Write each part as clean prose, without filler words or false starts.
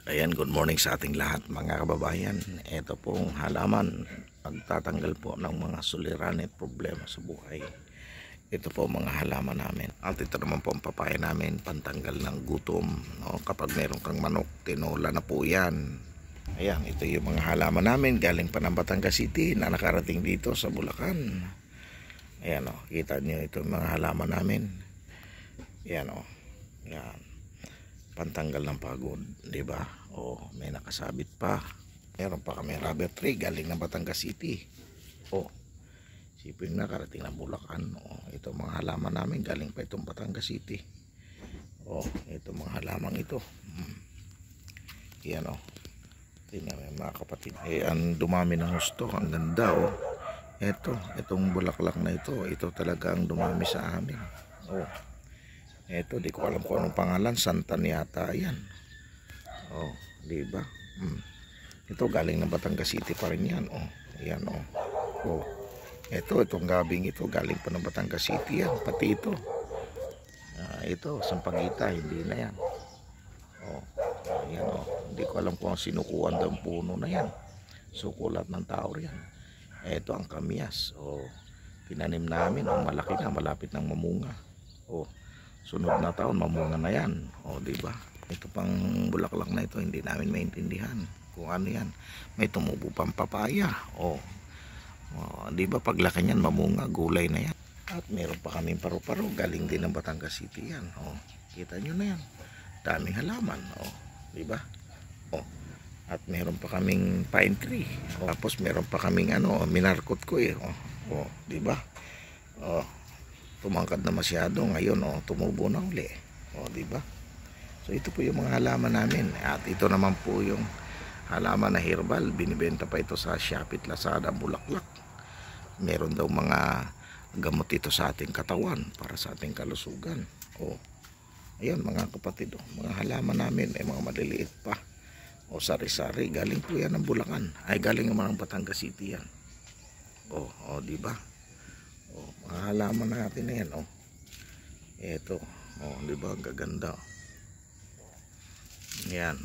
Ayan, good morning sa ating lahat mga kababayan. Ito pong halaman, pagtatanggal po ng mga suliranin at problema sa buhay. Ito po mga halaman namin. At ito naman po ang papaya namin, pantanggal ng gutom. No? Kapag meron kang manok, tinola na po yan. Ayan, ito yung mga halaman namin galing pa ng Batangas City na nakarating dito sa Bulacan. Ayan o, kita nyo ito yung mga halaman namin. Ayan o, ayan. Pantanggal ng pagod, di ba? O may nakasabit pa. Meron pa kami rubber tree galing ng Batangas City. O sipin na karating ng Bulacan. O ito mga halaman namin galing pa itong Batangas City. O ito mga halaman ito. Yan o. Tingnan mga kapatid. Ang dumami ng gusto, ang ganda o. Itong bulaklak na ito talaga ang dumami sa amin. O. Ito, di ko alam kung anong pangalan, Santan yata yan. Oh, di ba? Ito galing ng Batangas City pa rin yan. Oh, ayan oh. Oh. Itong gabing ito galing pa ng Batangas City yan, pati ito. Ito, Sampaguita, hindi na yan. Oh, ayan oh. Hindi ko alam kung sinukuan daw ang puno na yan. Sukulat ng tao yan. Ito ang kamyas. Oh, tinanim namin, oh, malaki na, malapit ng mamunga. Oh, sunod na taon mamunga na yan. O di ba? Ito pang bulaklak na ito hindi namin maintindihan kung ano yan. May tumubo pang papaya. O di ba paglaki niyan mamunga, gulay na yan. At meron pa kaming paru-paro galing din ng Batangas City yan. O kita nyo na yan. Daming halaman. O di ba? O at meron pa kaming pine tree. O, tapos meron pa kaming minarkot ko eh. O di ba? O tumangkad na masyado ngayon tumubo na uli di ba? So ito po yung mga halaman namin at ito naman po yung halaman na herbal, binibenta pa ito sa Shopee at Lazada, bulaklak. Meron daw mga gamot ito sa ating katawan para sa ating kalusugan. Ayun mga kapatid, mga halaman namin ay mga maliliit pa sari-sari, galing po yan ng Bulacan, ay galing ng mga Batangas City yan. Di ba? Mga halaman natin na yan ito di ba ang gaganda yan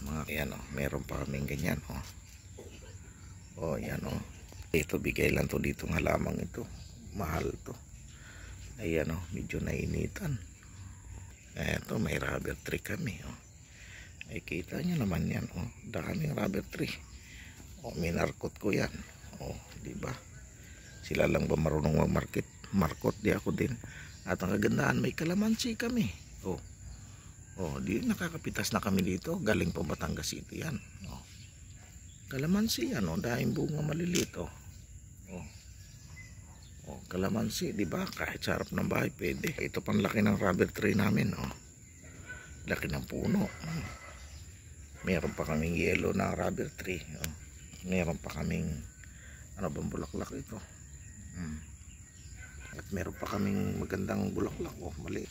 meron pa kaming ganyan yan ito bigay lang to dito ng halamang ito, mahal to. Ayan medyo nainitan. Ito may rubber tree kami ay kita nyo naman yan daming rubber tree minarkot ko yan di ba? Sila lang ba marunong mag-markot, di ako din. At ang kagandahan, may kalamansi kami. Di nakakapitas na kami dito. Galing po Batangas City yan. Kalamansi yan, dahil bunga maliliit. Kalamansi, di ba? Kahit sa harap ng bahay, pwede. Ito pang laki ng rubber tree namin. Laki ng puno. Meron pa kaming yellow na rubber tree. Meron pa kaming ano bang bulaklak ito. At meron pa kaming magandang bulaklak mali.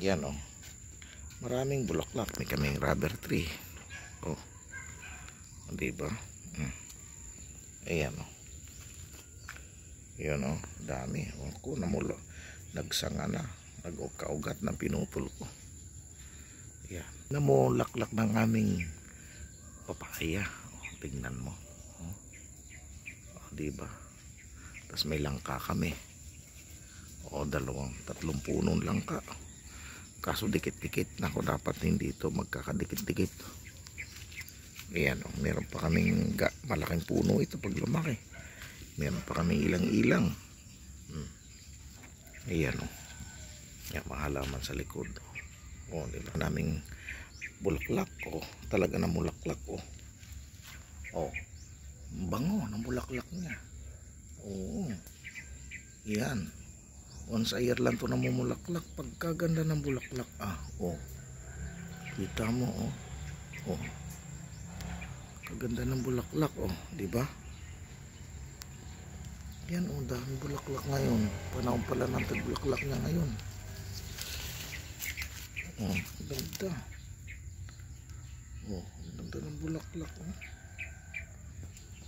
Yan maraming bulaklak. May kaming rubber tree diba? Ayan yan dami ako namulo. Nagsanga na, nag-ugat ng pinutol ko. Yan namulaklak ng aming papaya. Tingnan mo diba? Tapos may langka kami tatlong punong langka, kaso dikit-dikit na dapat hindi ito magkakadikit-dikit. Ayan meron pa kaming malaking puno ito pag lumaki. Meron pa kaming ilang-ilang. Ayan yan mga halaman sa likod diba? Naming bulaklak talaga na bulaklak bango ng bulaklak niya. Yan once a year lang to namumulaklak. Pagkaganda ng bulaklak kita mo kaganda ng bulaklak di ba? Yan dami bulaklak ngayon. Panahon pala ng tagbulaklak niya ngayon. Ganda ganda ng bulaklak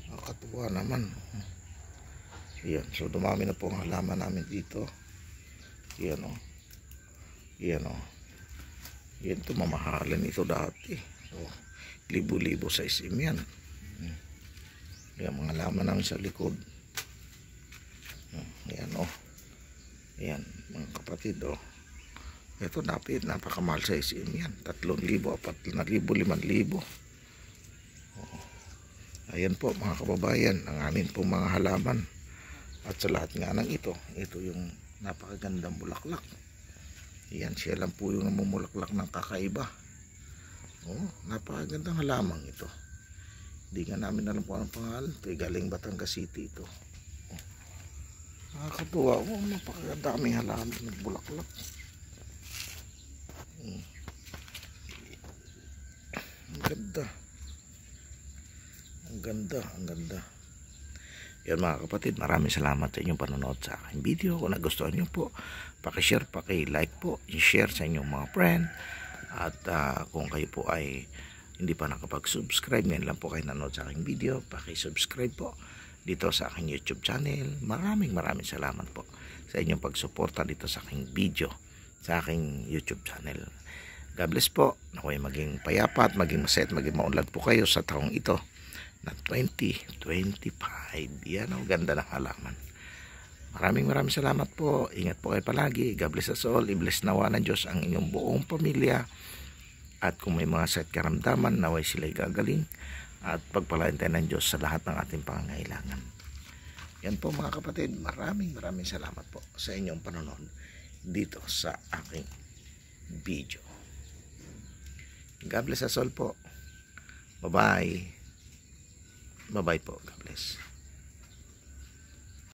nakakatuwa naman. Yan, so dumami na po ang halaman namin dito. Yan yan ito mamahalan ito dati. libo-libo sa isim yan. Yan mga laman namin sa likod. Ayan oh. Ayan mga kapatid oh. Ito napakamahal sa isim yan. 3,000, 4,000, 5,000. Oh. Ayan po mga kababayan, ang amin po mga halaman. At sa lahat nga ng ito yung napakagandang bulaklak. Ayan, siya lang po yung namumulaklak ng kakaiba. Oh, napakagandang halamang ito. Hindi nga namin alam kung anong pangalan. Ito galing Batangas City ito. Oh. Nakakatuwa. Oh, napakadaming halaman ng bulaklak. Ang ganda. Ang ganda, ang ganda. Yan mga kapatid, maraming salamat sa inyong panonood sa aking video. Kung nagustuhan nyo po, pakishare, pakilike po, i-share sa inyong mga friend. At kung kayo po ay hindi pa nakapag-subscribe, ngayon lang po kayo nanood sa aking video, pakisubscribe po dito sa aking YouTube channel. Maraming salamat po sa inyong pagsuporta dito sa aking video, sa aking YouTube channel. God bless po. Nakoy maging payapa at maging masaya at maging maunlad po kayo sa taong ito na 2025. Yan ang ganda ng halaman. Maraming salamat po. Ingat po kayo palagi. God bless us all. I-bless nawa ng Diyos ang inyong buong pamilya. At kung may mga sakit karamdaman, naway sila'y gagaling. At pagpalain tayo ng Diyos sa lahat ng ating pangangailangan. Yan po mga kapatid. Maraming salamat po sa inyong panonood dito sa aking video. God bless us all po. Bye-bye. Bye-bye po. God bless.